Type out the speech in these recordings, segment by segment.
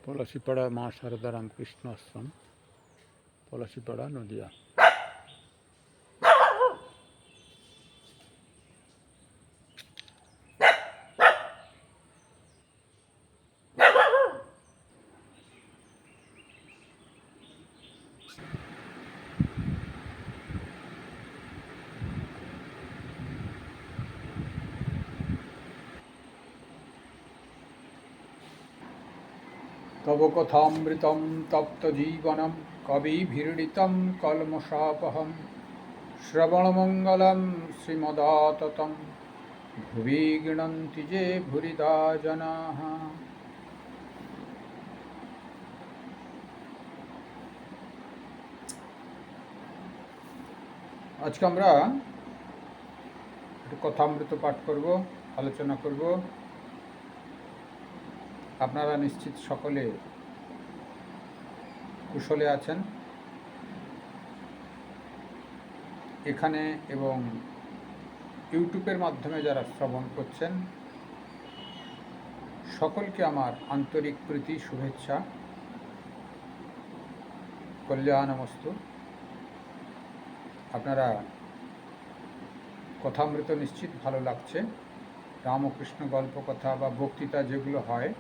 পলাশীপাড়া মা সারদা রামকৃষ্ণ আশ্রম, পলাশীপাড়া, নদিয়া। তব কথামৃতম তপ্ত জীবনম কবিভিরীড়িতম কলমশাপহম শ্রবণমঙ্গলম শ্রীমদাততম ভুবি গৃণন্তি যে ভুরিদা জনাঃ। আজকে আমরা একটু কথামৃত পাঠ করব, আলোচনা করব। আপনারা নিশ্চিত সকলে কুশলে আছেন। এখানে এবং ইউটিউবের মাধ্যমে যারা শ্রবণ করছেন সকলকে আমার আন্তরিক প্রীতি, শুভেচ্ছা, কল্যাণমস্তু। আপনারা কথামৃত নিশ্চিত ভালো লাগছে। রামকৃষ্ণ গল্প কথা বা বক্তৃতা যেগুলো হয়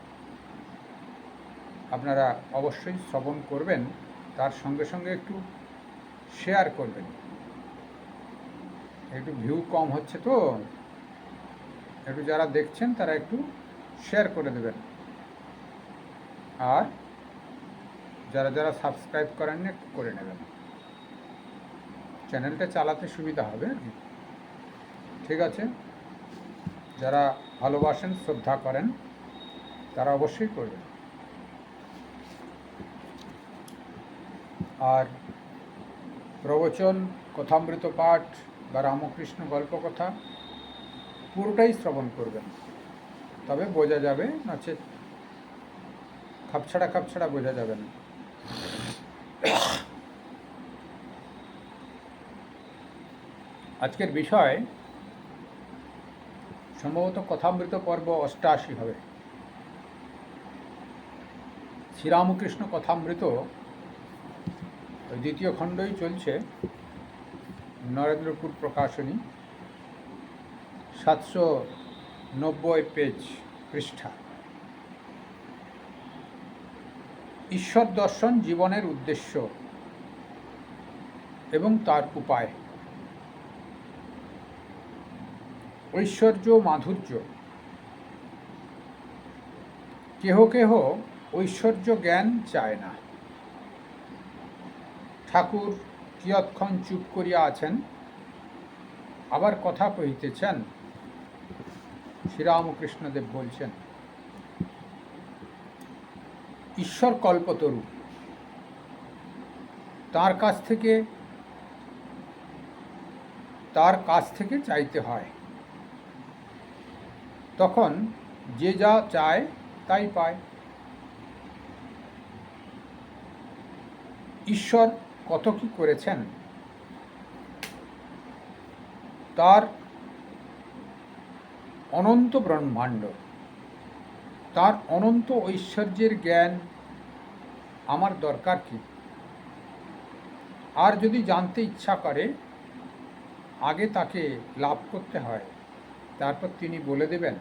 আপনারা অবশ্যই শ্রবণ করবেন, তার সঙ্গে সঙ্গে একটু শেয়ার করবেন। একটু ভিউ কম হচ্ছে তো একটু যারা দেখছেন তারা একটু শেয়ার করে দেবেন। আর যারা যারা সাবস্ক্রাইব করেন একটু করে নেবেন, চ্যানেলটা চালাতে সুবিধা হবে আর কি। ঠিক আছে, যারা ভালোবাসেন, শ্রদ্ধা করেন তারা অবশ্যই করবেন। আর প্রবচন, কথামৃত পাঠ বা রামকৃষ্ণ গল্প কথা পুরোটাই শ্রবণ করবেন, তবে বোঝা যাবে, নচেত খাপছাড়া বোঝা যাবে না। আজকের বিষয় সম্ভবত কথামৃত পর্ব 88 হবে। শ্রীরামকৃষ্ণ কথামৃত দ্বিতীয় খণ্ডই চলছে, নরেন্দ্রপুর প্রকাশনী, 790 পেজ, পৃষ্ঠা। ঈশ্বর দর্শন জীবনের উদ্দেশ্য এবং তার উপায়। ঐশ্বর্য, মাধুর্য। কেহ কেহ ঐশ্বর্য জ্ঞান চায় না। ঠাকুর কিয়ৎক্ষণ চুপ করিয়া আছেন, আবার কথা কহিতেছেন। শ্রীরামকৃষ্ণদেব বলছেন, ঈশ্বর কল্পতরু, তার কাছ থেকে চাইতে হয়। তখন যে যা চায় তাই পায়। ঈশ্বর কত কি করেছেন, তার অনন্ত ব্রহ্মাণ্ড, তার অনন্ত ঐশ্বর্যের জ্ঞান আমার দরকার কি? আর যদি জানতে ইচ্ছা করে, আগে তাকে লাভ করতে হয়, তারপর তিনি বলে দেবেন।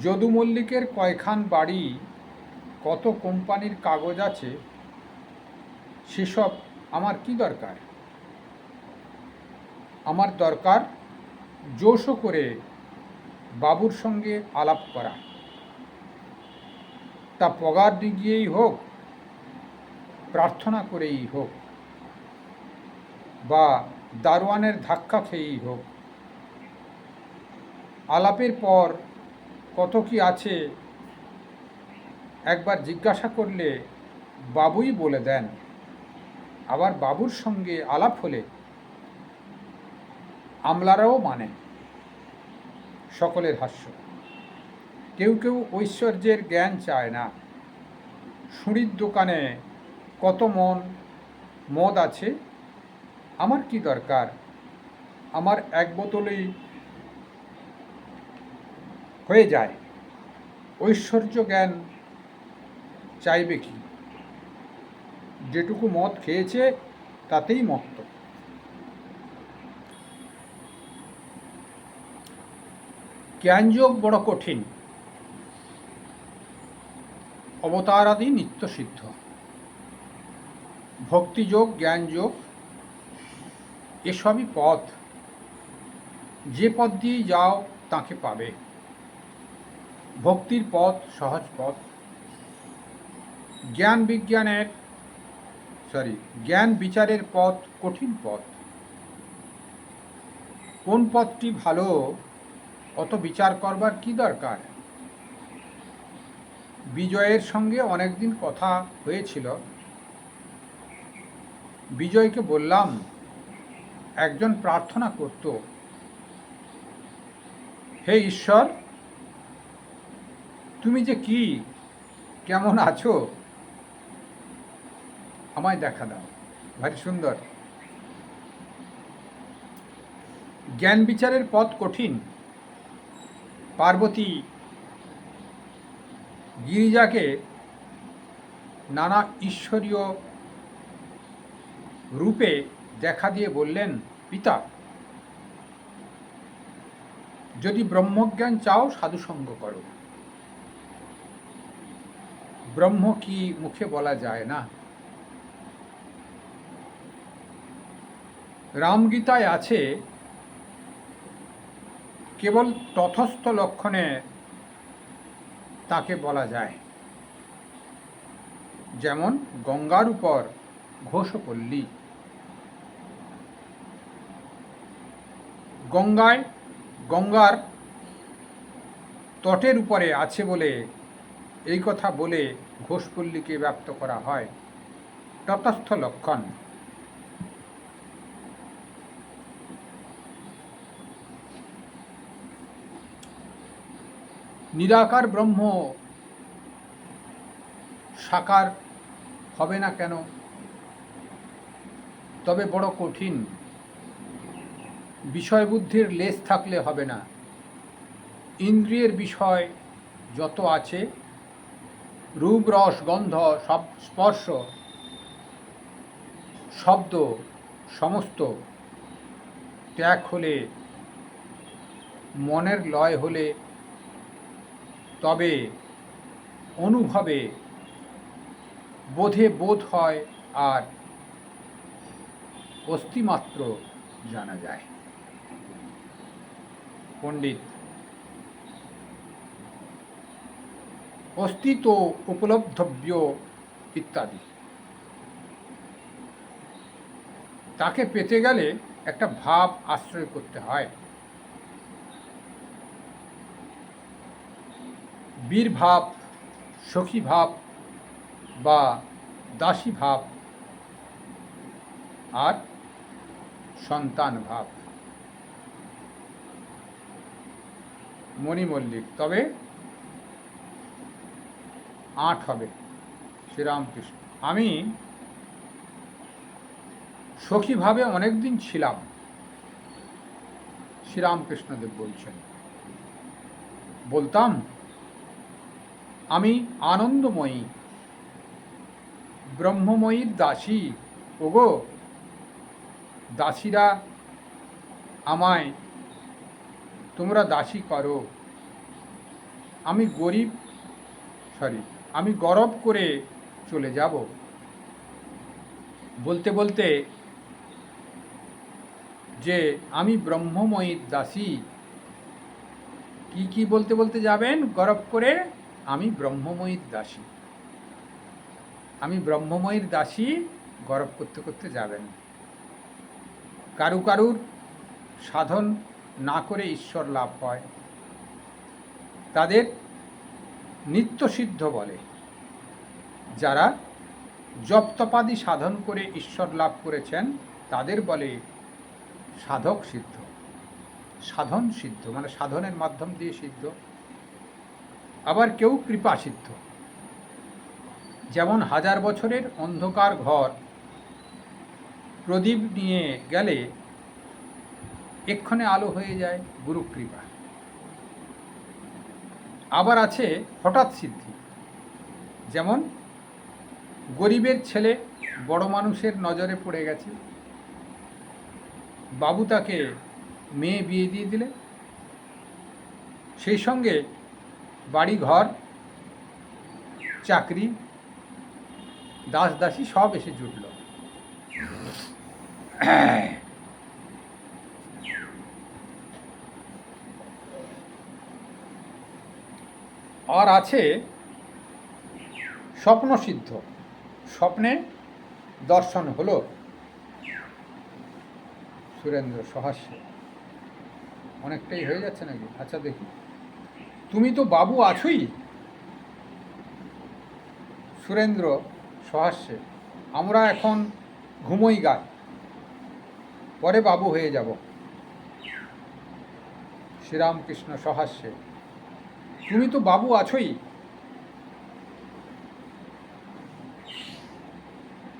যদু মল্লিকের কয়খান বাড়ি, কত কোম্পানির কাগজ আছে, সেসব আমার কি দরকার? আমার দরকার জোশ করে বাবুর সঙ্গে আলাপ করা। তা পগার দিয়েই হোক, প্রার্থনা করেই হোক, বা দারোয়ানের ধাক্কা খেয়েই হোক। আলাপের পর কত কি আছে একবার জিজ্ঞাসা করলে বাবুই বলে দেন। আবার বাবুর সঙ্গে আলাপ হলে আমলারাও মানে। সকলের হাস্য। কেউ কেউ ঐশ্বর্যের জ্ঞান চায় না। সুঁড়ির দোকানে কত মদ আছে, আমার কি দরকার? আমার এক বোতলেই হয়ে যায়। ঐশ্বর্য জ্ঞান চাইবে কি? যেটুকু মদ খেয়েছে তাতেই মত্ত। জ্ঞানযোগ বড় কঠিন, অবতারাদি নিত্য সিদ্ধ। ভক্তিযোগ, জ্ঞানযোগ এসবই পথ, যে পথ দিয়ে যাও তাকে পাবে। ভক্তির পথ সহজ পথ, জ্ঞান বিচারের পথ কঠিন পথ। কোন পথটি ভালো অত বিচার করবার কি দরকার? বিজয়ের সঙ্গে অনেকদিন কথা হয়েছিল। বিজয়কে বললাম, একজন প্রার্থনা করত, হে ঈশ্বর, তুমি যে কি, কেমন আছো, আমায় দেখা দাও। ভারী সুন্দর। জ্ঞান বিচারের পথ কঠিন। পার্বতী গিরিজাকে নানা ঈশ্বরীয় রূপে দেখা দিয়ে বললেন, পিতা, যদি ব্রহ্মজ্ঞান চাও সাধুসঙ্গ করো। ব্রহ্ম কি মুখে বলা যায় না? রামগীতায় আছে, কেবল তথস্থ লক্ষণে তাকে বলা যায়। যেমন গঙ্গার উপর ঘোষপল্লী। গঙ্গার তটের উপরে আছে বলে এই কথা বলে ঘোষপল্লীকে ব্যক্ত করা হয়। তটস্থ লক্ষণ। নিরাকার ব্রহ্ম সাকার হবে না কেন? তবে বড় কঠিন। বিষয় বুদ্ধির লেশ থাকলে হবে না। ইন্দ্রিয়ের বিষয় যত আছে, রূপ, রস, গন্ধ, স্পর্শ, শব্দ সমস্ত ত্যাগ হলে, মনের লয় হলে তবে অনুভবে বোধে বোধ হয় আর অস্তিমাত্র জানা যায়। পণ্ডিত অস্তিত্ব উপলব্ধব্য ইত্যাদি। তাকে পেতে গেলে একটা ভাব আশ্রয় করতে হয়। বীর ভাব, সখী ভাব বা দাসী ভাব আর সন্তান ভাব। মণি মল্লিক, তবে 8 হবে। শ্রীরামকৃষ্ণ, আমি সখীভাবে অনেকদিন ছিলাম। শ্রীরামকৃষ্ণদেব বলছেন, বলতাম, আমি আনন্দময়ী, ব্রহ্মময়ীর দাসী। ওগো দাসীরা, আমায় তোমরা দাসী করো। আমি গরব করে চলে যাব। বলতে বলতে যে আমি ব্রহ্মময়ীর দাসী, কি বলতে বলতে যাবেন গরব করে? আমি ব্রহ্মময়ীর দাসী। আমি ব্রহ্মময়ীর দাসী গরব করতে করতে যাবেন। কারুর সাধন না করে ঈশ্বর লাভ হয়, তাদের নিত্যসিদ্ধ বলে। যারা জপতপাদি সাধন করে ঈশ্বর লাভ করেছেন তাদের বলে সাধক সিদ্ধ। সাধন সিদ্ধ মানে সাধনের মাধ্যম দিয়ে সিদ্ধ। আবার কেউ কৃপা সিদ্ধ। যেমন 1000 বছরের অন্ধকার ঘর প্রদীপ নিয়ে গেলে এক্ষণে আলো হয়ে যায়, গুরু কৃপা। আবার আছে হঠাৎ সিদ্ধি, যেমন গরিবের ছেলে বড় মানুষের নজরে পড়ে গেছে, বাবু তাকে মেয়ে বিয়ে দিয়ে দিলে, সেই সঙ্গে বাড়ি ঘর, চাকরি, দাস দাসী সব এসে জুটল। আর আছে স্বপ্ন সিদ্ধ, স্বপ্নে দর্শন হলো। সুরেন্দ্র সহাস্যে, অনেকটাই হয়ে যাচ্ছে নাকি? আচ্ছা দেখি, তুমি তো বাবু আছোই। সুরেন্দ্র সহাস্যে, আমরা এখন ঘুমোই গায়, পরে বাবু হয়ে যাব। শ্রীরামকৃষ্ণ সহাস্যে, তুমি তো বাবু আছোই,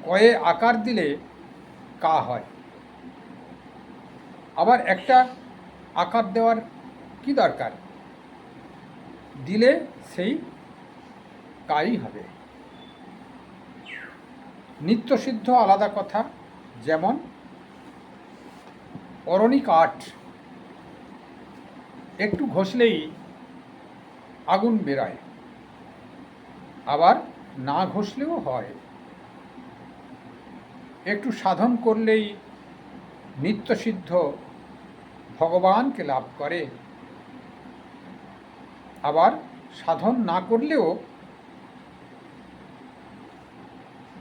কয়ে আকার দিলে কা হয়। আবার একটা আকার দেওয়ার কি দরকার, দিলে সেই কাই হবে। নিত্যসিদ্ধ আলাদা কথা, যেমন অরণি কাঠ, একটু ঘষলেই আগুন বেরোয়, আবার না ঘষলেও হয়। একটু সাধন করলেই নিত্যসিদ্ধ ভগবানকে লাভ করে, আবার সাধন না করলেও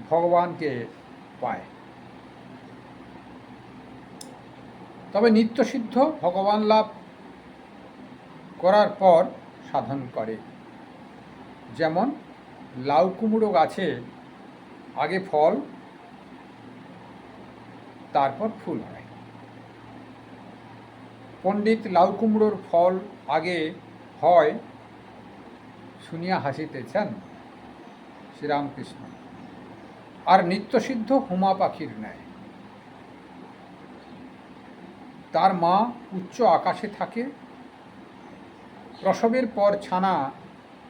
ভগবানকে পায়। তবে নিত্যসিদ্ধ ভগবান লাভ করার পর সাধন করে। যেমন লাউ কুমড়ো গাছে আগে ফল, তারপর ফুল হয়। পণ্ডিত লাউ কুমড়োর ফল আগে হয় শুনিয়া হাসিতেছেন শ্রীরামকৃষ্ণ। আর নিত্যসিদ্ধ হুমা পাখির ন্যায়, তার মা উচ্চ আকাশে থাকে, প্রসবের পর ছানা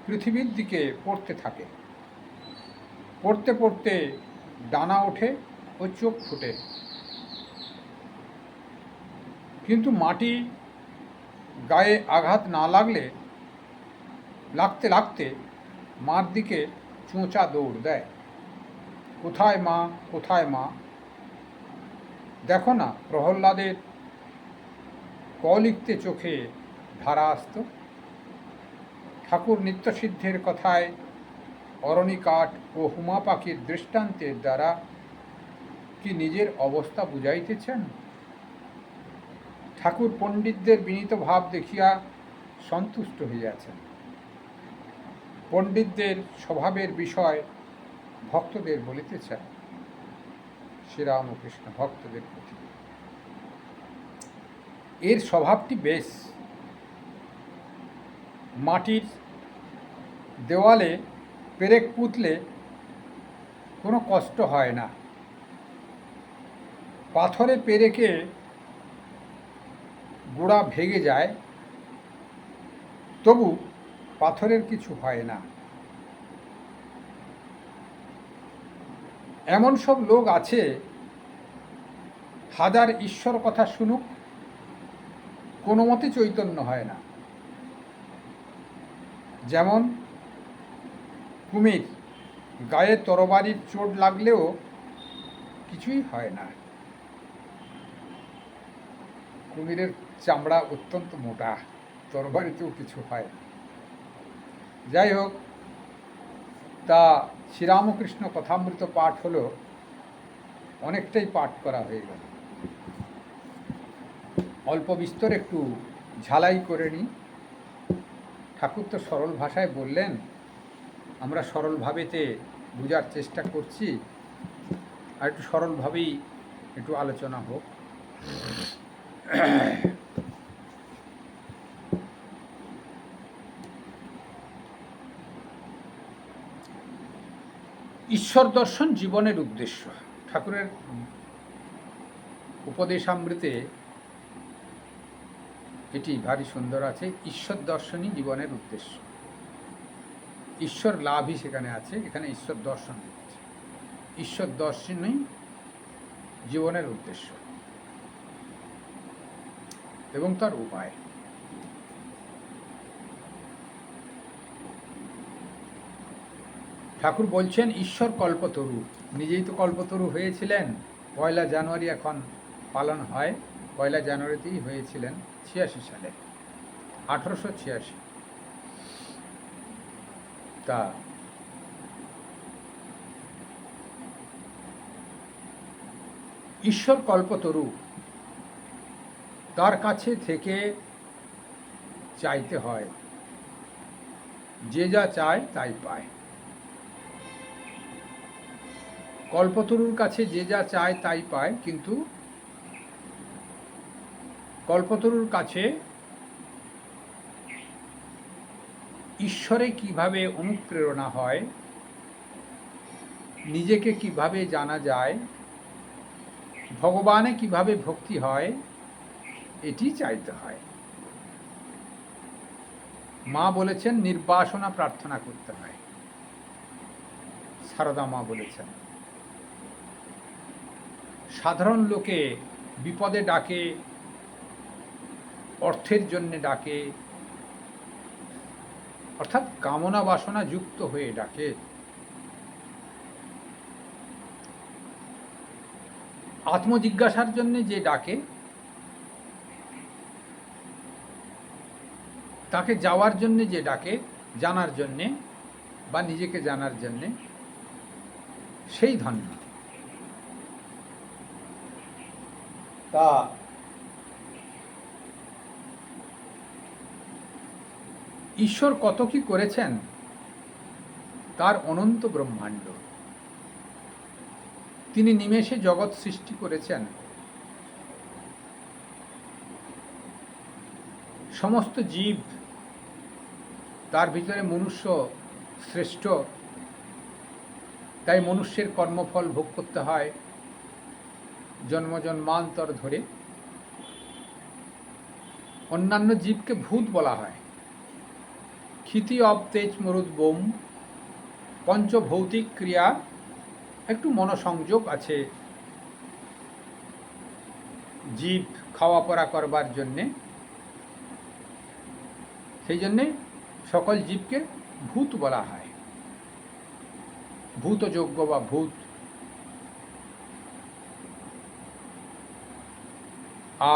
পৃথিবীর দিকে পড়তে থাকে, পড়তে পড়তে ডানা ওঠে ও চোখ ফুটে। কিন্তু মাটি গায়ে আঘাত না লাগতে লাগতে মার দিকে চোঁচা দৌড় দেয়, কোথায় মা, কোথায় মা। দেখো না প্রহ্লাদের ক লিখতে চোখে ধারা আসত। ঠাকুর নিত্যসিদ্ধের কথায় অরণি কাঠ ও হুমা পাখির দৃষ্টান্তের দ্বারা কি নিজের অবস্থা বুঝাইতেছেন? ঠাকুর পণ্ডিতদের বিনীত ভাব দেখিয়া সন্তুষ্ট হইয়াছেন। পণ্ডিতদের স্বভাবের বিষয় ভক্তদের বলিতেছেন। শ্রীরামকৃষ্ণ ভক্তদের প্রতি এর স্বভাবটি বেশ। মাটির দেওয়ালে পেরেক পুঁতলে কোনো কষ্ট হয় না, পাথরে পেরেকে গোড়া ভেঙে যায়, তবু পাথরের কিছু হয় না। এমন সব লোক আছে, হাজার ঈশ্বর কথা শুনুক, কোনো মতে চৈতন্য হয় না। যেমন কুমির, গায়ে তরবারির চোট লাগলেও কিছুই হয় না। কুমিরের চামড়া অত্যন্ত মোটা, তরবারিতেও কিছু হয় না। যাই হোক, তা শ্রীরামকৃষ্ণ কথামৃত পাঠ হলো, অনেকটাই পাঠ করা হয়ে গেল। অল্প বিস্তর একটু ঝালাই করে নিই। ঠাকুর তো সরল ভাষায় বললেন, আমরা সরলভাবেতে বোঝার চেষ্টা করছি, আর একটু সরলভাবেই একটু আলোচনা হোক। ঈশ্বর দর্শন জীবনের উদ্দেশ্য। ঠাকুরের উপদেশামৃতে এটি ভারী সুন্দর আছে, ঈশ্বর দর্শনই জীবনের উদ্দেশ্য। ঈশ্বর লাভই সেখানে আছে, এখানে ঈশ্বর দর্শন দিচ্ছে। ঈশ্বর দর্শনই জীবনের উদ্দেশ্য এবং তার উপায়। ঠাকুর বলছেন ঈশ্বর কল্পতরু, নিজেই তো কল্পতরু হয়েছিলেন। 1 জানুয়ারি এখন পালন হয়, 1 জানুয়ারিতেই হয়েছিলেন 86 সালে, 1886। তা ঈশ্বর কল্পতরু, তার কাছে থেকে চাইতে হয়, যে যা চায় তাই পায়। কল্পতরুর কাছে যে যা চায় তাই পায়, কিন্তু কল্পতরুর কাছে ঈশ্বরে কিভাবে অনুপ্রেরণা হয়, নিজেকে কিভাবে জানা যায়, ভগবানে কিভাবে ভক্তি হয়, এটি চাইতে হয়। মা বলেছেন নির্বাসনা প্রার্থনা করতে হয়, সারদা মা বলেছেন। সাধারণ লোকে বিপদে ডাকে, অর্থের জন্য ডাকে, অর্থাৎ কামনা বাসনা যুক্ত হয়ে ডাকে। আত্মজিজ্ঞাসার জন্য যে ডাকে, তাকে যাওয়ার জন্য যে ডাকে, জানার জন্যে বা নিজেকে জানার জন্যে, সেই ধন্য। তা ঈশ্বর কত কি করেছেন, তার অনন্ত ব্রহ্মাণ্ড। তিনি নিমেষে জগৎ সৃষ্টি করেছেন। সমস্ত জীব, তার ভিতরে মনুষ্য শ্রেষ্ঠ, তাই মনুষ্যের কর্মফল ভোগ করতে হয় জন্ম জন্মান্তর ধরে। অন্যান্য জীবকে ভূত বলা হয়। ক্ষিতি অব তেজ মরুদ বোম, পঞ্চভৌতিক ক্রিয়া, একটু মনসংযোগ আছে জীব খাওয়া পড়া করবার জন্যে, সেই জন্যে সকল জীবকে ভূত বলা হয়, ভূতযোগ্য বা ভূত।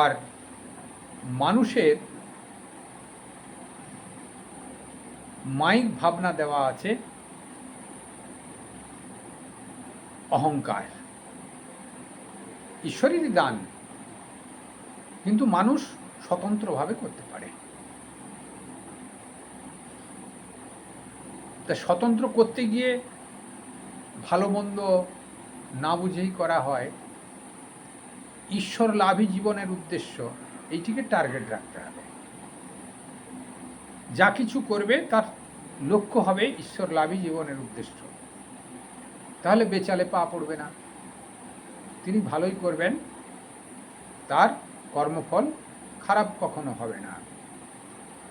আর মানুষের মাইক ভাবনা দেওয়া আছে অহংকার, ঈশ্বরেরই দান, কিন্তু মানুষ স্বতন্ত্রভাবে করতে পারে। তা স্বতন্ত্র করতে গিয়ে ভালো মন্দ না বুঝেই করা হয়। ঈশ্বর লাভই জীবনের উদ্দেশ্য, এইটিকে টার্গেট রাখতে হবে। যা কিছু করবে তার লক্ষ্য হবে ঈশ্বর লাভই জীবনের উদ্দেশ্য, তাহলে বেচালে পা পড়বে না। তিনি ভালোই করবেন, তার কর্মফল খারাপ কখনো হবে না।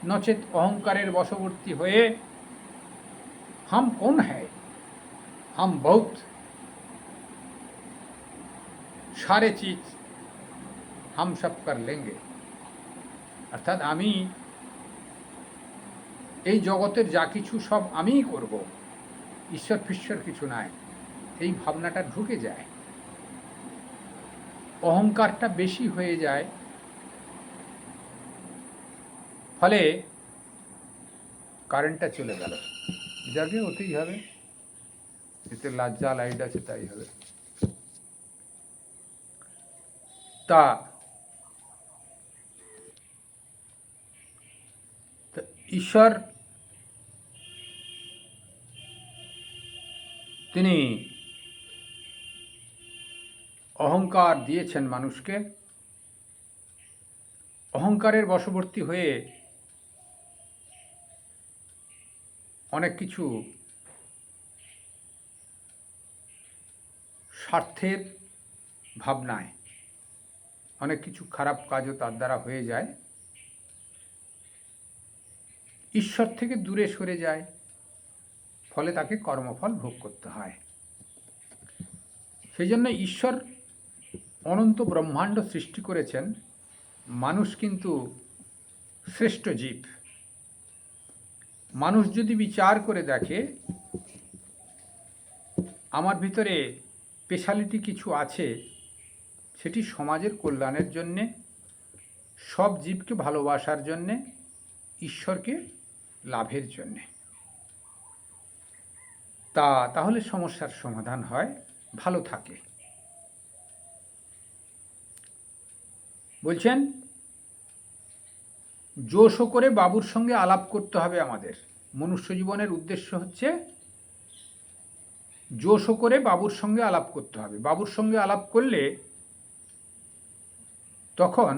নচেত অহংকারের বশবর্তী হয়ে হাম কোন হ্যায়, হাম বহুত, সারে চিজ হাম সব কর লেঙ্গে, অর্থাৎ আমি এই জগতের যা কিছু সব আমিই করব, ঈশ্বর ফিশ্বর কিছু নাই, এই ভাবনাটা ঢুকে যায়। অহংকারটা বেশি হয়ে যায়, ফলে কারেন্টটা চলে গেল। যাকে হতেই হবে, এতে লাজ্জা লাইট আছে তাই হবে। তা ঈশ্বর তিনি অহংকার দিয়েছেন মানুষকে। অহংকারের বশবর্তী হয়ে অনেক কিছু স্বার্থের ভাবনায় অনেক কিছু খারাপ কাজও তার দ্বারা হয়ে যায়, ঈশ্বর থেকে দূরে সরে যায়, ফলে তাকে কর্মফল ভোগ করতে হয়। সেই জন্য ঈশ্বর অনন্ত ব্রহ্মাণ্ড সৃষ্টি করেছেন। মানুষ কিন্তু শ্রেষ্ঠ জীব। মানুষ যদি বিচার করে দেখে আমার ভিতরে স্পেশালিটি কিছু আছে, সেটি সমাজের কল্যাণের জন্যে, সব জীবকে ভালোবাসার জন্যে, ঈশ্বরকে লাভের জন্যে, তাহলে সমস্যার সমাধান হয়, ভালো থাকে। বলছেন জোশ করে বাবুর সঙ্গে আলাপ করতে হবে। আমাদের মনুষ্য জীবনের উদ্দেশ্য হচ্ছে জোশ করে বাবুর সঙ্গে আলাপ করতে হবে। বাবুর সঙ্গে আলাপ করলে তখন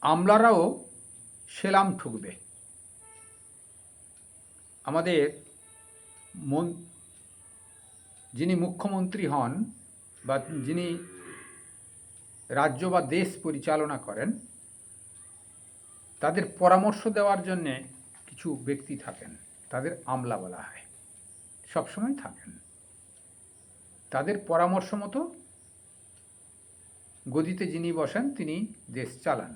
আমলারাও সেলাম ঠুকবে। আমাদের যিনি মুখ্যমন্ত্রী হন বা যিনি রাজ্য বা দেশ পরিচালনা করেন, তাদের পরামর্শ দেওয়ার জন্যে কিছু ব্যক্তি থাকেন, তাদের আমলা বলা হয়, সবসময় থাকেন। তাদের পরামর্শ মতো গদিতে যিনি বসেন তিনি দেশ চালান,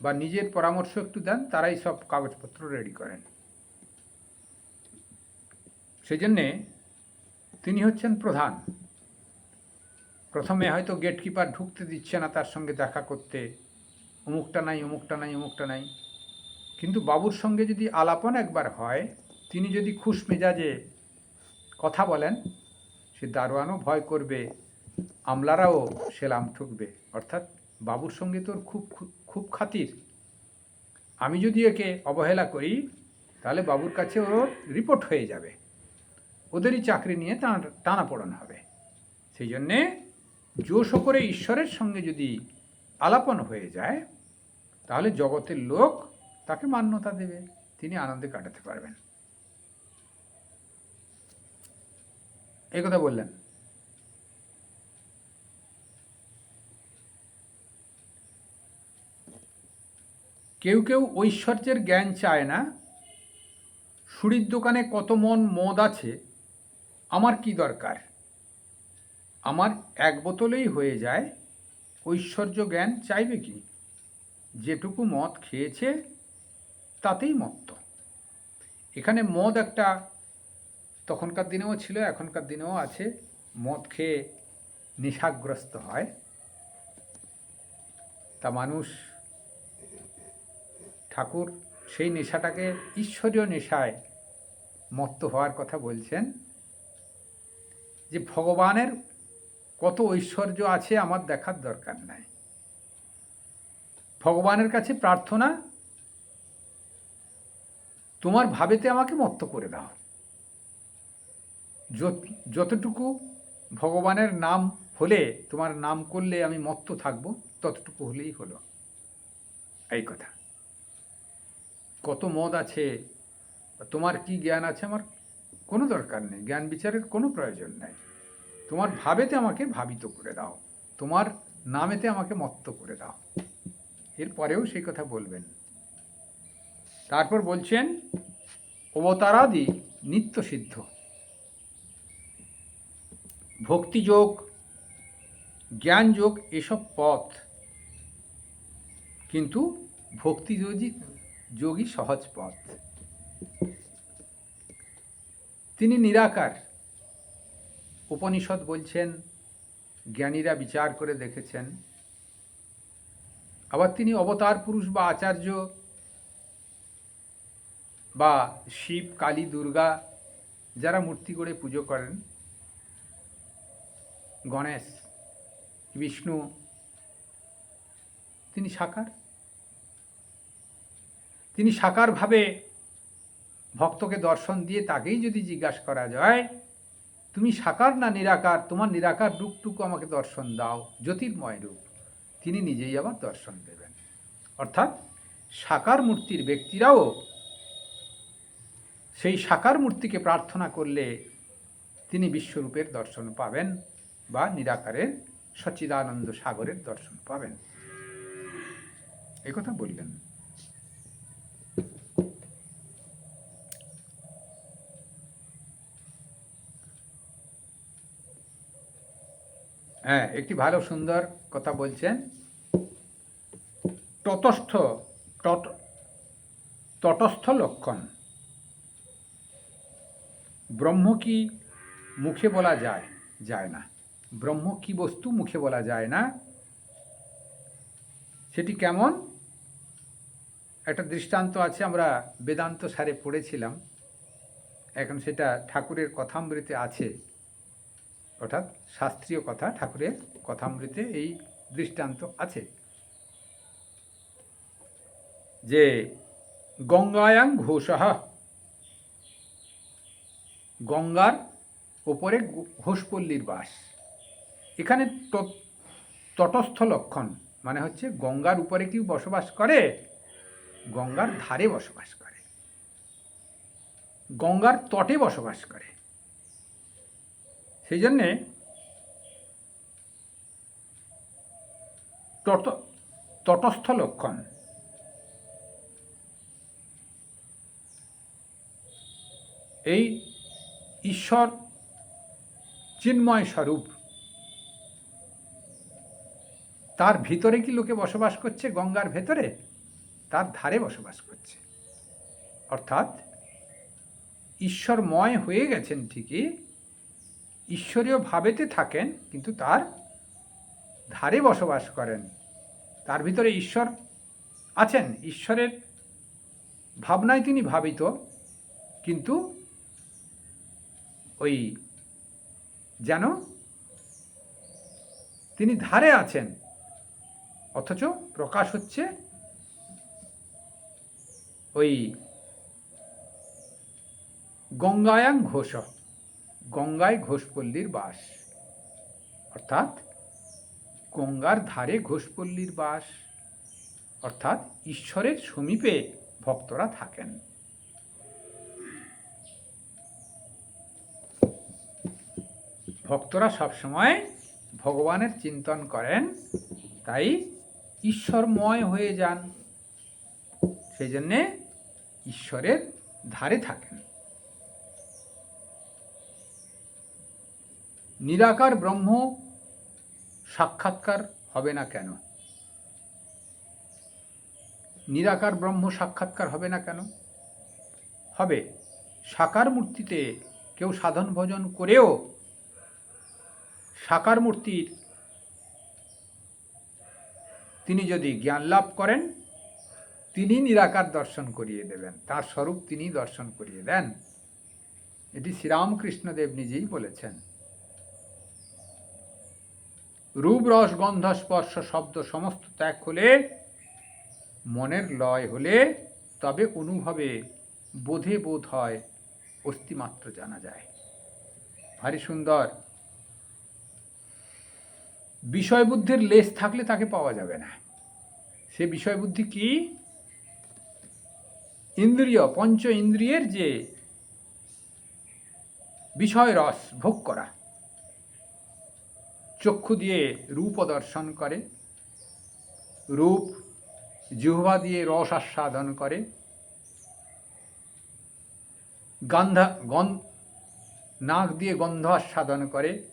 বা নিজের পরামর্শ একটু দেন, তারাই সব কাগজপত্র রেডি করেন। সেই জন্যে তিনি হচ্ছেন প্রধান। প্রথমে হয়তো গেটকিপার ঢুকতে দিচ্ছে না তার সঙ্গে দেখা করতে, অমুকটা নাই, অমুকটা নাই, অমুকটা নাই। কিন্তু বাবুর সঙ্গে যদি আলাপন একবার হয়, তিনি যদি খুশ মেজাজে কথা বলেন, সে দারোয়ানও ভয় করবে, আমলারাও সেলাম ঠুকবে। অর্থাৎ বাবুর সঙ্গে তোর খুব খুব খাতির, আমি যদি একে অবহেলা করি তাহলে বাবুর কাছে ওর রিপোর্ট হয়ে যাবে, ওদেরই চাকরি নিয়ে টানাপোড়েন হবে। সেই জন্যে জোশ করে ঈশ্বরের সঙ্গে যদি আলাপন হয়ে যায়, তাহলে জগতের লোক তাকে মান্যতা দেবে, তিনি আনন্দে কাটাতে পারবেন। এই কথা বললেন। কেউ কেউ ঐশ্বর্যের জ্ঞান চায় না। সুরির দোকানে কত মন মদ আছে, আমার কি দরকার, আমার এক বোতলেই হয়ে যায়, ঐশ্বর্য জ্ঞান চাইবে কি? যেটুকু মদ খেয়েছে তাতেই মত্ত। এখানে মদ একটা তখনকার দিনেও ছিল, এখনকার দিনেও আছে। মদ খেয়ে নেশাগ্রস্ত হয়, তা মানুষ, ঠাকুর সেই নেশাটাকে ঈশ্বরীয় নেশায় মত্ত হওয়ার কথা বলছেন, যে ভগবানের কত ঐশ্বর্য আছে আমার দেখার দরকার নাই। ভগবানের কাছে প্রার্থনা, তোমার ভাবেতে আমাকে মত্ত করে দাও। যতটুকু ভগবানের নাম হলে, তোমার নাম করলে আমি মত্ত থাকব, ততটুকু হলেই হলো। এই কথা। কত মদ আছে, তোমার কি জ্ঞান আছে, আমার কোনো দরকার নেই, জ্ঞান বিচারের কোনো প্রয়োজন নেই। তোমার ভাবেতে আমাকে ভাবিত করে দাও, তোমার নামেতে আমাকে মত্ত করে দাও। এরপরেও সেই কথা বলবেন। তারপর বলছেন অবতারাদি নিত্য সিদ্ধ। ভক্তিযোগ, জ্ঞানযোগ এসব পথ, কিন্তু ভক্তিযোগী সহজ পথ। তিনি নিরাকার। উপনিষদ বলছেন, জ্ঞানীরা বিচার করে দেখেছেন। আবার তিনি অবতার পুরুষ বা আচার্য বা শিব, কালী, দুর্গা যারা মূর্তি করে পুজো করেন, গণেশ, বিষ্ণু, তিনি সাকার। তিনি সাকারভাবে ভক্তকে দর্শন দিয়ে তাকেই যদি জিজ্ঞাসা করা যায়, তুমি সাকার না নিরাকার, তোমার নিরাকার রূপটুকু আমাকে দর্শন দাও, জ্যোতির্ময় রূপ, তিনি নিজেই আবার দর্শন দেবেন। অর্থাৎ সাকার মূর্তির ব্যক্তিরাও সেই সাকার মূর্তিকে প্রার্থনা করলে তিনি বিশ্বরূপের দর্শন পাবেন, বা নিরাকারের সচ্চিদানন্দ সাগরের দর্শন পাবেন। এই কথা বললেন। হ্যাঁ, একটি ভালো সুন্দর কথা বলছেন। তটস্থ তট- তটস্থ লক্ষণ। ব্রহ্ম কি মুখে বলা যায়? যায় না। ব্রহ্ম কি বস্তু মুখে বলা যায় না। সেটি কেমন? একটা দৃষ্টান্ত আছে, আমরা বেদান্ত সারে পড়েছিলাম, এখন সেটা ঠাকুরের কথামৃতে আছে, অর্থাৎ শাস্ত্রীয় কথা, ঠাকুরের কথামৃতে এই দৃষ্টান্ত আছে যে গঙ্গায়াং ঘোষঃ, গঙ্গার ওপরে ঘোষপল্লীর বাস। এখানে তটস্থ লক্ষণ মানে হচ্ছে গঙ্গার উপরে কেউ বসবাস করে, গঙ্গার ধারে বসবাস করে, গঙ্গার তটে বসবাস করে। সেই জন্যে তটস্থ লক্ষণ। এই ঈশ্বর চিন্ময় স্বরূপ, তার ভিতরে কি লোকে বসবাস করছে? গঙ্গার ভেতরে, তার ধারে বসবাস করছে। অর্থাৎ ঈশ্বরময় হয়ে গেছেন ঠিকই, ঈশ্বরীয় ভাবেতে থাকেন, কিন্তু তার ধারে বসবাস করেন, তার ভিতরে ঈশ্বর আছেন, ঈশ্বরের ভাবনায় তিনি ভাবিত, কিন্তু ওই যেন তিনি ধারে আছেন, অথচ প্রকাশ হচ্ছে ওই গঙ্গায়াং ঘোষ, গঙ্গায় ঘোষপল্লীর বাস, অর্থাৎ গঙ্গার ধারে ঘোষপল্লীর বাস, অর্থাৎ ঈশ্বরের সমীপে ভক্তরা থাকেন। ভক্তরা সবসময় ভগবানের চিন্তন করেন, তাই ঈশ্বরময় হয়ে যান, সেই জন্যে ঈশ্বরের ধারে থাকেন। নিরাকার ব্রহ্ম সাক্ষাৎকার হবে না কেন? নিরাকার ব্রহ্ম সাক্ষাৎকার হবে না কেন? হবে। সাকার মূর্তিতে কেউ সাধন ভজন করেও সাকার মূর্তির তিনি যদি জ্ঞান লাভ করেন, তিনি নিরাকার দর্শন করিয়ে দেবেন, তার স্বরূপ তিনি দর্শন করিয়ে দেন। এটি শ্রীরামকৃষ্ণদেব নিজেই বলেছেন। রূপ রস গন্ধ স্পর্শ শব্দ সমস্ত ত্যাগ হলে, মনের লয় হলে, তবে অনুভবে বোধে বোধ হয়, অস্তিমাত্র জানা যায়। ভারী সুন্দর। বিষয় বুদ্ধির লেশ থাকলে তাকে পাওয়া যাবে না। সে বিষয় বুদ্ধি কি? ইন্দ্রিয়, পঞ্চ ইন্দ্রিয়ের যে বিষয় রস ভোগ করা, চক্ষু দিয়ে রূপ দর্শন করে, রূপ জিহ্বা দিয়ে রস আস্বাদন করে, নাক দিয়ে গন্ধ আস্বাদন করে,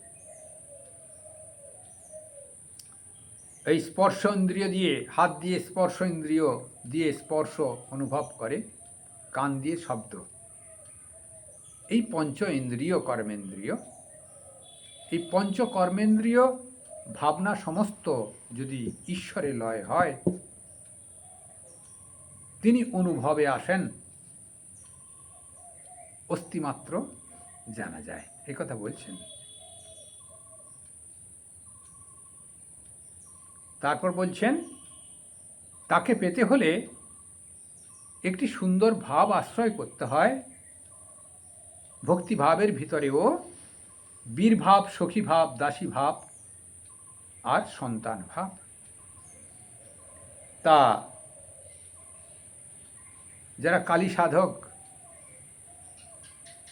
এই স্পর্শ ইন্দ্রিয় দিয়ে, হাত দিয়ে স্পর্শ ইন্দ্রিয় দিয়ে স্পর্শ অনুভব করে, কান দিয়ে শব্দ। এই পঞ্চ ইন্দ্রিয় কর্মেন্দ্রিয়, এই পঞ্চ কর্মেন্দ্রিয় ভাবনা সমস্ত যদি ঈশ্বরে লয় হয়, তিনি অনুভবে আসেন, অস্তিমাত্র জানা যায়। এই কথা বলছেন। তারপর বলছেন, তাকে পেতে হলে একটি সুন্দর ভাব আশ্রয় করতে হয়। ভক্তিভাবের ভিতরেও বীরভাব, সখীভাব, দাসীভাব আর সন্তান ভাব। তা যারা কালী সাধক,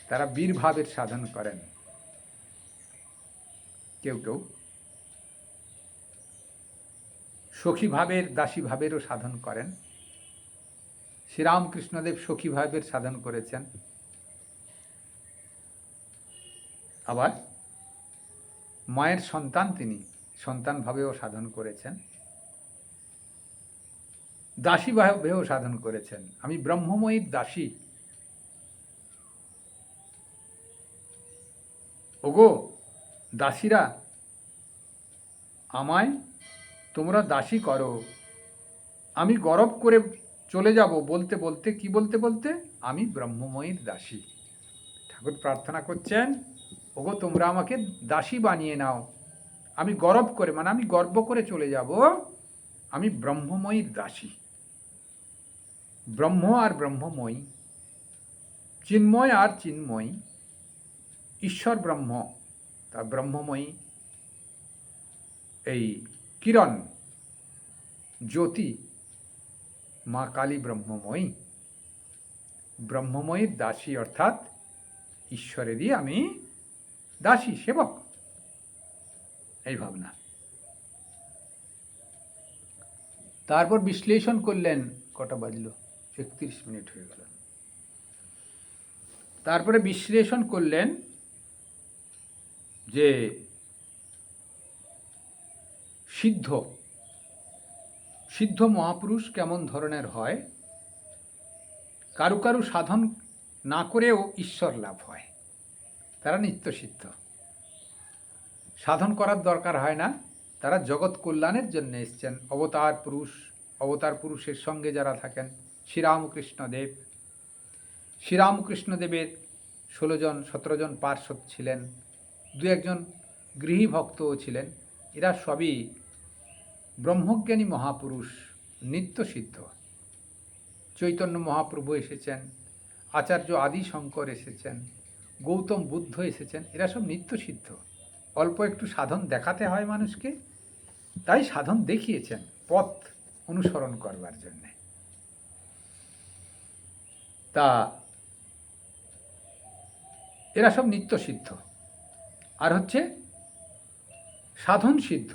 তারা বীরভাবের সাধন করেন, কেউ কেউ সখীভাবের, দাসীভাবেরও সাধন করেন। শ্রীরামকৃষ্ণদেব সখীভাবের সাধন করেছেন। আবার মায়ের সন্তান তিনি, সন্তানভাবেও সাধন করেছেন, দাসীভাবেও সাধন করেছেন। আমি ব্রহ্মময়ীর দাসী। ওগো দাসীরা, আমায় তোমরা দাসী করো। আমি গরব করে চলে যাব বলতে বলতে, কি বলতে বলতে, আমি ব্রহ্মময়ীর দাসী। ঠাকুর প্রার্থনা করছেন, ওগো তোমরা আমাকে দাসী বানিয়ে নাও। আমি গরব করে, মানে আমি গর্ব করে চলে যাব, আমি ব্রহ্মময়ীর দাসী। ব্রহ্ম আর ব্রহ্মময়ী, চিন্ময় আর চিন্ময়ী, ঈশ্বর ব্রহ্ম, তা ব্রহ্মময়ী, এই কিরণ জ্যোতি মা কালী ব্রহ্মময়ী। ব্রহ্মময়ীর দাসী অর্থাৎ ঈশ্বরেরই আমি দাসী, সেবক, এই ভাবনা। তারপর বিশ্লেষণ করলেন, কটা বাজলো, 31 মিনিট হয়ে গেল। তারপরে বিশ্লেষণ করলেন যে সিদ্ধ সিদ্ধ মহাপুরুষ কেমন ধরনের হয়। কারু কারু সাধন না করেও ঈশ্বর লাভ হয়, তারা নিত্য সিদ্ধ। সাধন করার দরকার হয় না, তারা জগৎ কল্যাণের জন্য এসছেন। অবতার পুরুষের সঙ্গে যারা থাকেন, শ্রীরামকৃষ্ণদেব, শ্রীরামকৃষ্ণদেবের 16 জন 17 জন পার্ষদ ছিলেন, 2-1 জন গৃহী ভক্তও ছিলেন। এরা সবই ব্রহ্মজ্ঞানী মহাপুরুষ, নিত্য সিদ্ধ। চৈতন্য মহাপ্রভু এসেছেন, আচার্য আদি শঙ্কর এসেছেন, গৌতম বুদ্ধ এসেছেন, এরা সব নিত্য সিদ্ধ। অল্প একটু সাধন দেখাতে হয় মানুষকে, তাই সাধন দেখিয়েছেন পথ অনুসরণ করবার জন্যে। তা এরা সব নিত্য সিদ্ধ। আর হচ্ছে সাধন সিদ্ধ।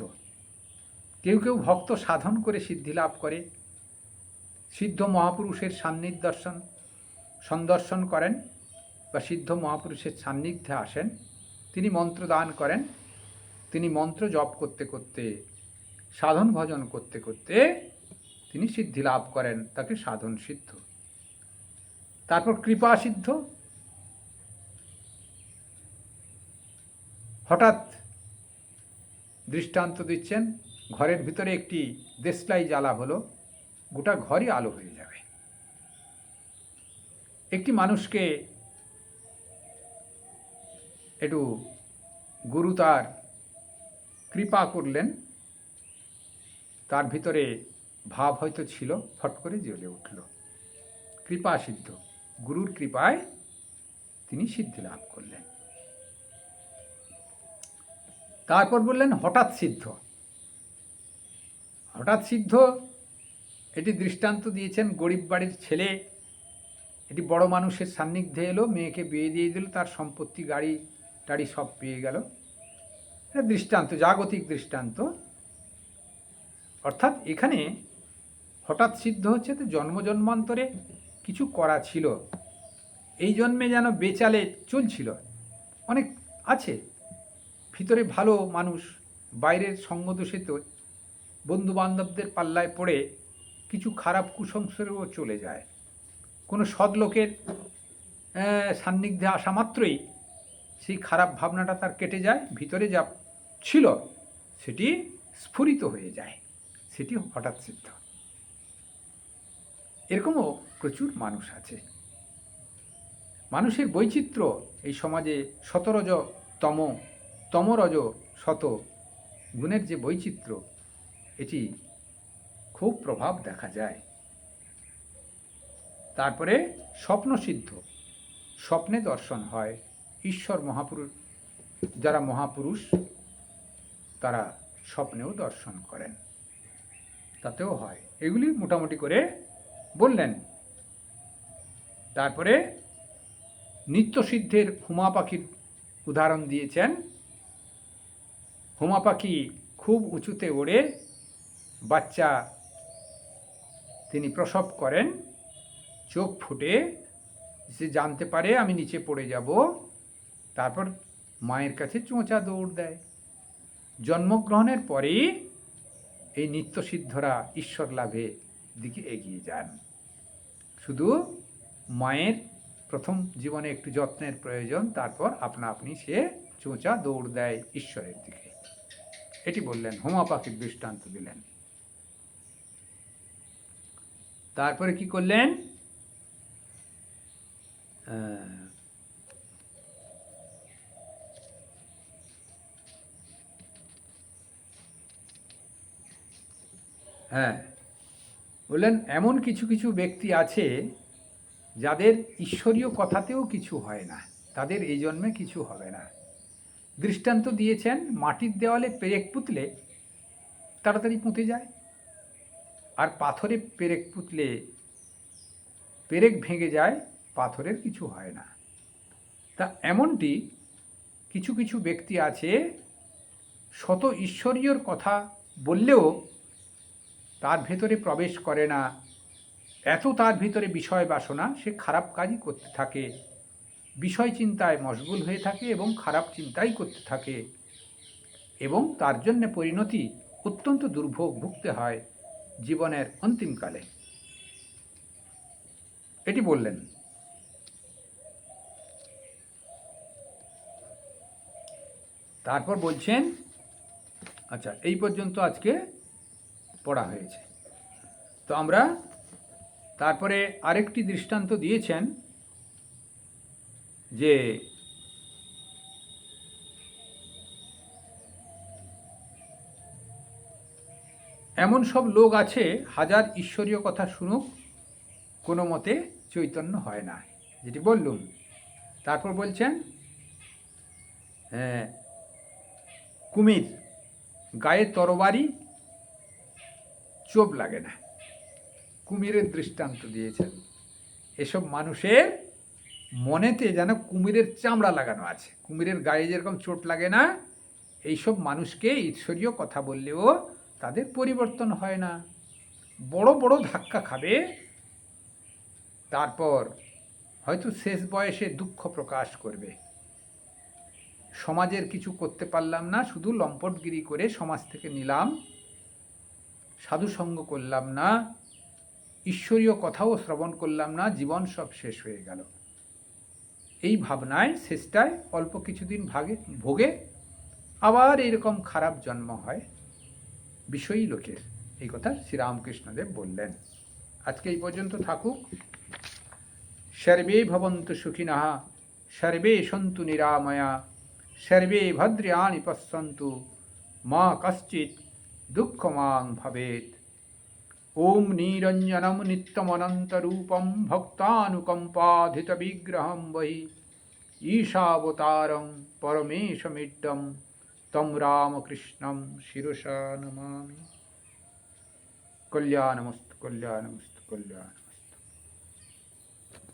কেউ কেউ ভক্ত সাধন করে সিদ্ধি লাভ করে, সিদ্ধ মহাপুরুষের সন্দর্শন করেন বা সিদ্ধ মহাপুরুষের সান্নিধ্যে আসেন, তিনি মন্ত্র দান করেন, তিনি মন্ত্র জপ করতে করতে, সাধন ভজন করতে করতে তিনি সিদ্ধি লাভ করেন, তাকে সাধন সিদ্ধ। তারপর কৃপা সিদ্ধ। হঠাৎ দৃষ্টান্ত দিচ্ছেন, ঘরের ভিতরে একটি দেশলাই জ্বালা হলো, গোটা ঘরই আলো হয়ে যাবে। একটি মানুষকে একটু গুরু তার কৃপা করলেন, তার ভিতরে ভাব হয়তো ছিল, ফট করে জ্বলে উঠল। কৃপা সিদ্ধ, গুরুর কৃপায় তিনি সিদ্ধি লাভ করলেন। তারপর বললেন হঠাৎ সিদ্ধ। হঠাৎ সিদ্ধ এটি দৃষ্টান্ত দিয়েছেন, গরিব বাড়ির ছেলে এটি বড় মানুষের সান্নিধ্যে এলো, মেয়েকে বিয়ে দিয়ে দিল, তার সম্পত্তি গাড়ি টাড়ি সব পেয়ে গেল। এটা দৃষ্টান্ত, জাগতিক দৃষ্টান্ত। অর্থাৎ এখানে হঠাৎ সিদ্ধ হচ্ছে তো জন্ম জন্মান্তরে কিছু করা ছিল, এই জন্মে যেন বেচালে চলছিল। অনেক আছে ভিতরে ভালো মানুষ, বাইরের সঙ্গদোষে তো বন্ধু বান্ধবদের পাল্লায় পড়ে কিছু খারাপ কুসংস্কারেও চলে যায়। কোনো সৎ লোকের সান্নিধ্যে আসা মাত্রই সেই খারাপ ভাবনাটা তার কেটে যায়, ভিতরে যা ছিল সেটি স্ফুরিত হয়ে যায়, সেটি হঠাৎ সিদ্ধ। এরকমও প্রচুর মানুষ আছে। মানুষের বৈচিত্র্য এই সমাজে, শতরজ তম, তমরজ শত গুণের যে বৈচিত্র্য, এটি খুব প্রভাব দেখা যায়। তারপরে স্বপ্ন সিদ্ধ, স্বপ্নে দর্শন হয়। ঈশ্বর মহাপুরুষ, যারা মহাপুরুষ তারা স্বপ্নেও দর্শন করেন, তাতেও হয়। এগুলি মোটামুটি করে বললেন। তারপরে নিত্য সিদ্ধের হুমা পাখির উদাহরণ দিয়েছেন। হুমা পাখি খুব উঁচুতে ওড়ে, বাচ্চা তিনি প্রসব করেন, চোখ ফুটে, সে জানতে পারে আমি নিচে পড়ে যাব, তারপর মায়ের কাছে চোঁচা দৌড় দেয়। জন্মগ্রহণের পরেই এই নিত্যসিদ্ধরা ঈশ্বর লাভে দিকে এগিয়ে যান। শুধু মায়ের প্রথম জীবনে একটু যত্নের প্রয়োজন, তারপর আপনা আপনি সে চোঁচা দৌড় দেয় ঈশ্বরের দিকে। এটি বললেন, হোমা পাখির দৃষ্টান্ত দিলেন। তারপরে কি করলেন? হ্যাঁ, বললেন এমন কিছু কিছু ব্যক্তি আছে যাদের ঈশ্বরীয় কথাতেও কিছু হয় না, তাদের এই জন্মে কিছু হবে না। দৃষ্টান্ত দিয়েছেন, মাটির দেওয়ালে পেরেক পুঁতলে তাড়াতাড়ি পুঁতে যায়, আর পাথরে পেরেক পুঁতলে পেরেক ভেঙে যায়, পাথরের কিছু হয় না। তা এমনটি কিছু কিছু ব্যক্তি আছে, শত ঈশ্বরীয়র কথা বললেও তার ভেতরে প্রবেশ করে না, এত তার ভিতরে বিষয় বাসনা, সে খারাপ কাজই করতে থাকে, বিষয় চিন্তায় মশগুল হয়ে থাকে এবং খারাপ চিন্তাই করতে থাকে, এবং তার জন্য পরিণতি অত্যন্ত দুর্ভোগ ভুগতে হয় জীবনের অন্তিমকালে। এটি বললেন। তারপর বলছেন, আচ্ছা এই পর্যন্ত আজকে পড়া হয়েছে। তো আমরা তারপরে আরেকটি দৃষ্টান্ত দিয়েছেন যে এমন সব লোক আছে হাজার ঈশ্বরীয় কথা শুনুক, কোনো মতে চৈতন্য হয় না, যেটি বললুম। তারপর বলছেন, কুমির গায়ে তরবারি, চোপ লাগে না, কুমিরের দৃষ্টান্ত দিয়েছেন। এসব মানুষের মনেতে যেন কুমিরের চামড়া লাগানো আছে, কুমিরের গায়ে যেরকম চোট লাগে না, এইসব মানুষকে ঈশ্বরীয় কথা বললেও তাদের পরিবর্তন হয় না, বড় বড় ধাক্কা খাবে, তারপর হয়তো শেষ বয়সে দুঃখ প্রকাশ করবে। সমাজের কিছু করতে পারলাম না, শুধু লম্পটগিরি করে সমাজ থেকে নিলাম, সাধুসঙ্গ করলাম না, ঈশ্বরীয় কথাও শ্রবণ করলাম না, জীবন সব শেষ হয়ে গেল। এই ভাবনায় শেষটায় অল্প কিছুদিন ভোগে আবার এরকম খারাপ জন্ম হয় বিষয়ী লোকের। এই কথা শ্রীরামকৃষ্ণদেব বললেন। আজকে এই পর্যন্ত থাকুক। সর্বে ভবন্তু সুখিনঃ, সর্বে সন্তু নিরাময়া, সর্বে ভদ্রাণি পশ্যন্তু, মা কশ্চিৎ দুঃখমাং ভবেৎ। ওম নিরঞ্জনম নিত্যমনন্তরূপম ভক্তানুকম্পাধিতবিগ্রহম বৈ ঈশাবতারং পরমেশমিড্ডম তম রামকৃষ্ণম শিরসা নমামি। কল্যাণমস্তু কল্যাণমস্তু কল্যাণ।